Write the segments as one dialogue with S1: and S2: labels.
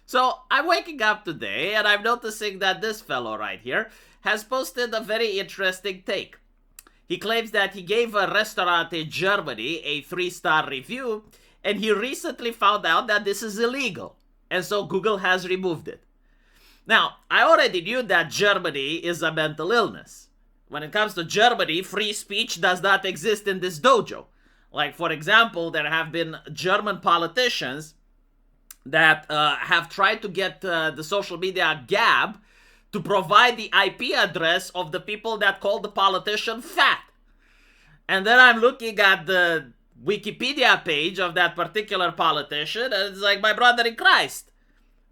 S1: So I'm waking up today and I'm noticing that this fellow right here has posted a very interesting take. He claims that he gave a restaurant in Germany a 3-star review, and he recently found out that this is illegal, and so Google has removed it. Now, I already knew that Germany is a mental illness. When it comes to Germany, free speech does not exist in this dojo. Like, for example, there have been German politicians that have tried to get the social media Gab to provide the IP address of the people that call the politician fat. And then I'm looking at the Wikipedia page of that particular politician, and it's like, my brother in Christ,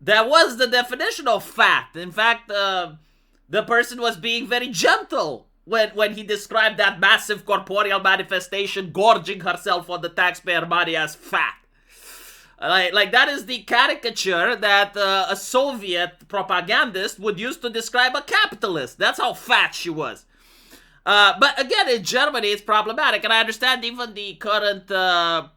S1: that was the definition of fat. In fact, the person was being very gentle when he described that massive corporeal manifestation gorging herself on the taxpayer money as fat. Like that is the caricature that a Soviet propagandist would use to describe a capitalist. That's how fat she was. But again, in Germany, it's problematic. And I understand even the current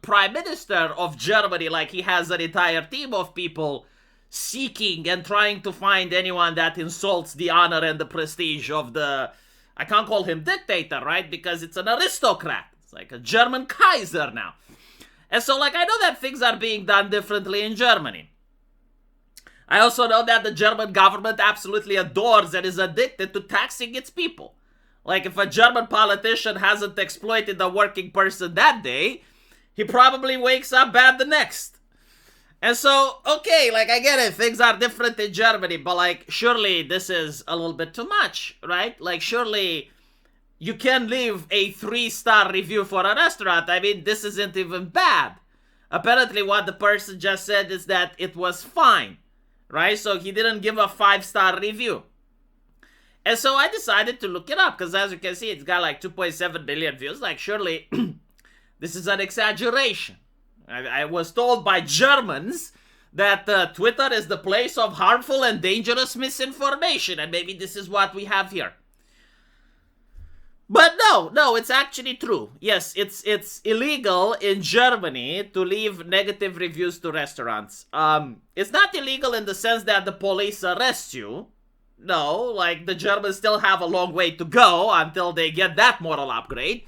S1: prime minister of Germany, like he has an entire team of people seeking and trying to find anyone that insults the honor and the prestige of the... I can't call him dictator, right? Because it's an aristocrat. It's like a German Kaiser now. And so, like, I know that things are being done differently in Germany. I also know that the German government absolutely adores and is addicted to taxing its people. Like, if a German politician hasn't exploited a working person that day, he probably wakes up bad the next. And so, okay, like, I get it, things are different in Germany, but, like, surely this is a little bit too much, right? Like, surely you can leave a 3-star review for a restaurant. I mean, this isn't even bad. Apparently, what the person just said is that it was fine, right? So he didn't give a 5-star review. And so I decided to look it up, because as you can see, it's got like 2.7 million views. Like, surely this is an exaggeration. I was told by Germans that Twitter is the place of harmful and dangerous misinformation, and maybe this is what we have here. But no, it's actually true. Yes, it's illegal in Germany to leave negative reviews to restaurants. It's not illegal in the sense that the police arrest you. No, like, the Germans still have a long way to go until they get that moral upgrade.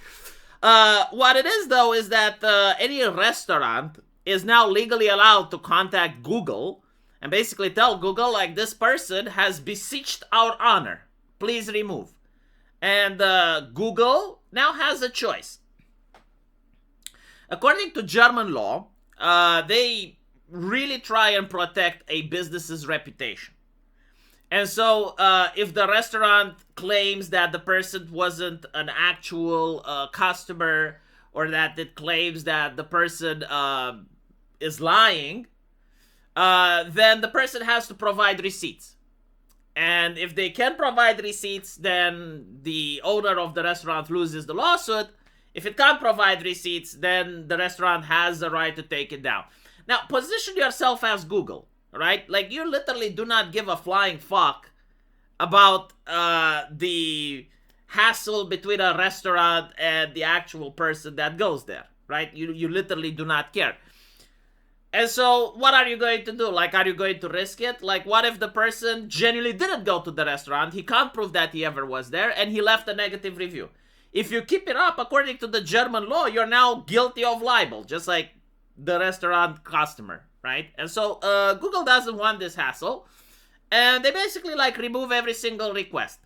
S1: What it is, though, is that any restaurant is now legally allowed to contact Google and basically tell Google, like, this person has beseeched our honor. Please remove. And Google now has a choice. According to German law, they really try and protect a business's reputation. And so if the restaurant claims that the person wasn't an actual customer, or that it claims that the person is lying, then the person has to provide receipts. And if they can provide receipts, then the owner of the restaurant loses the lawsuit. If it can't provide receipts, then the restaurant has the right to take it down. Now, position yourself as Google, right? Like, you literally do not give a flying fuck about the hassle between a restaurant and the actual person that goes there, right? You literally do not care. And so, what are you going to do? Like, are you going to risk it? Like, what if the person genuinely didn't go to the restaurant, he can't prove that he ever was there, and he left a negative review? If you keep it up, according to the German law, you're now guilty of libel, just like the restaurant customer, right? And so, Google doesn't want this hassle, and they basically, like, remove every single request.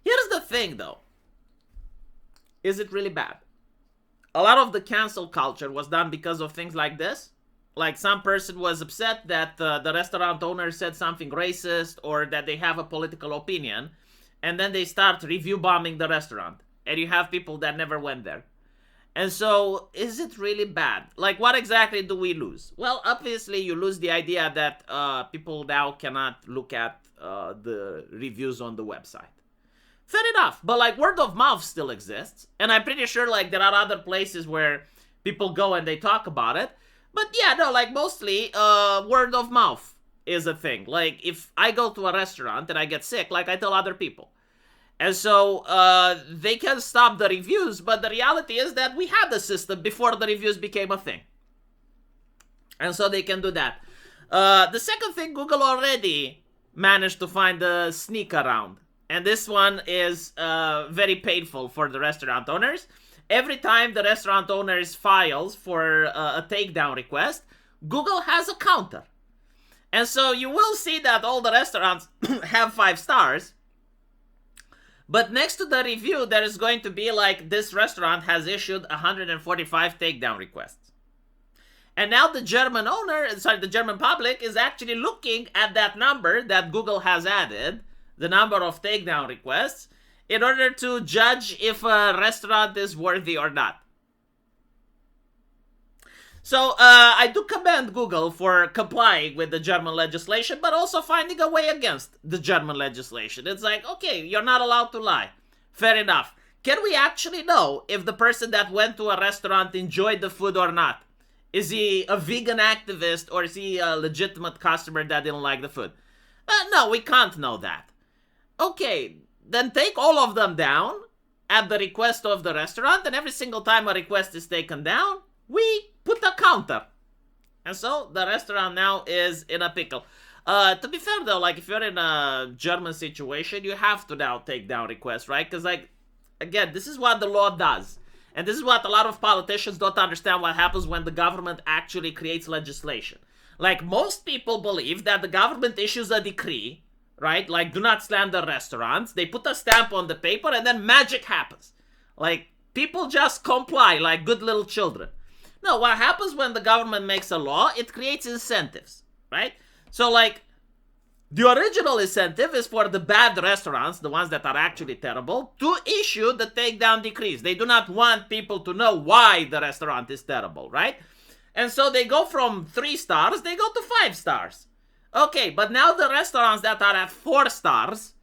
S1: Here's the thing, though. Is it really bad? A lot of the cancel culture was done because of things like this. Like, some person was upset that the restaurant owner said something racist, or that they have a political opinion, and then they start review bombing the restaurant. And you have people that never went there. And so, is it really bad? Like, what exactly do we lose? Well, obviously, you lose the idea that people now cannot look at the reviews on the website. Fair enough, but, like, word of mouth still exists, and I'm pretty sure, like, there are other places where people go and they talk about it, but yeah, no, like, mostly, word of mouth is a thing. Like, if I go to a restaurant and I get sick, like, I tell other people, and so, they can stop the reviews, but the reality is that we had the system before the reviews became a thing, and so they can do that. The second thing, Google already managed to find a sneak around. And this one is very painful for the restaurant owners. Every time the restaurant owners files for a takedown request, Google has a counter. And so you will see that all the restaurants have 5 stars. But next to the review, there is going to be like, this restaurant has issued 145 takedown requests. And now the German public is actually looking at that number that Google has added, the number of takedown requests, in order to judge if a restaurant is worthy or not. So I do commend Google for complying with the German legislation, but also finding a way against the German legislation. It's like, okay, you're not allowed to lie. Fair enough. Can we actually know if the person that went to a restaurant enjoyed the food or not? Is he a vegan activist, or is he a legitimate customer that didn't like the food? No, we can't know that. Okay, then take all of them down at the request of the restaurant, and every single time a request is taken down, we put a counter. And so the restaurant now is in a pickle. To be fair though, like if you're in a German situation, you have to now take down requests, right? Because like, again, this is what the law does. And this is what a lot of politicians don't understand, what happens when the government actually creates legislation. Like, most people believe that the government issues a decree, right? Like, do not slander restaurants. They put a stamp on the paper and then magic happens. Like, people just comply like good little children. No, what happens when the government makes a law, it creates incentives, right? So, like, the original incentive is for the bad restaurants, the ones that are actually terrible, to issue the takedown decrees. They do not want people to know why the restaurant is terrible, right? And so they go from 3 stars, they go to 5 stars. Okay, but now the restaurants that are at 4 stars,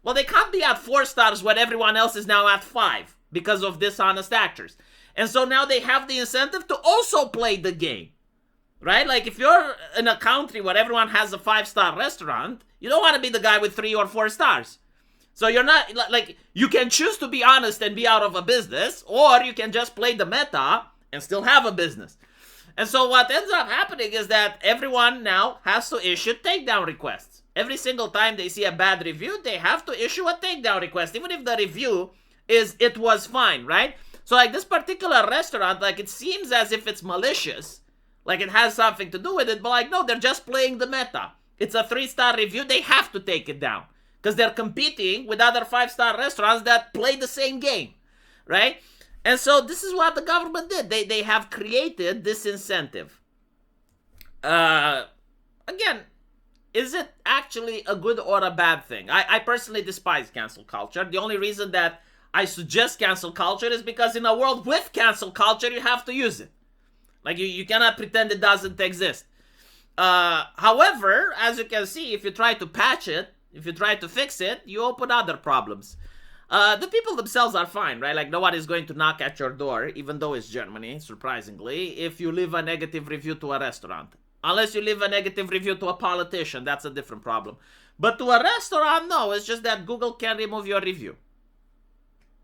S1: well, they can't be at 4 stars when everyone else is now at 5 because of dishonest actors. And so now they have the incentive to also play the game. Right? Like, if you're in a country where everyone has a 5-star restaurant, you don't want to be the guy with 3 or 4 stars. So you're not, like, you can choose to be honest and be out of a business, or you can just play the meta and still have a business. And so what ends up happening is that everyone now has to issue takedown requests. Every single time they see a bad review, they have to issue a takedown request, even if the review is, it was fine, right? So, like, this particular restaurant, like, it seems as if it's malicious. Like, it has something to do with it, but like, no, they're just playing the meta. It's a 3-star review, they have to take it down. Because they're competing with other 5-star restaurants that play the same game, right? And so this is what the government did. They have created this incentive. Again, is it actually a good or a bad thing? I personally despise cancel culture. The only reason that I suggest cancel culture is because in a world with cancel culture, you have to use it. Like, you cannot pretend it doesn't exist. However, as you can see, if you try to patch it, if you try to fix it, you open other problems. The people themselves are fine, right? Like, nobody's going to knock at your door, even though it's Germany, surprisingly, if you leave a negative review to a restaurant. Unless you leave a negative review to a politician, that's a different problem. But to a restaurant, no, it's just that Google can remove your review.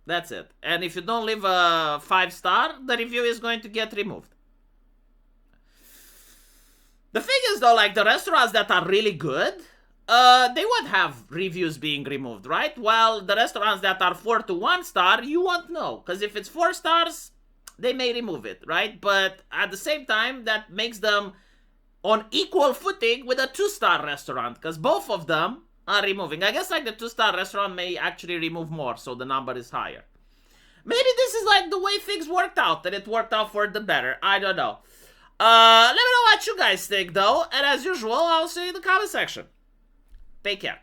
S1: That's it. And if you don't leave a 5-star, the review is going to get removed. The thing is, though, like, the restaurants that are really good, they would have reviews being removed, right? While the restaurants that are 4 to 1 star, you won't know. Because if it's 4 stars, they may remove it, right? But at the same time, that makes them on equal footing with a 2-star restaurant. Because both of them are removing. I guess, like, the 2-star restaurant may actually remove more, so the number is higher. Maybe this is, like, the way things worked out, and it worked out for the better. I don't know. Let me know what you guys think, though. And as usual, I'll see you in the comment section. Take care.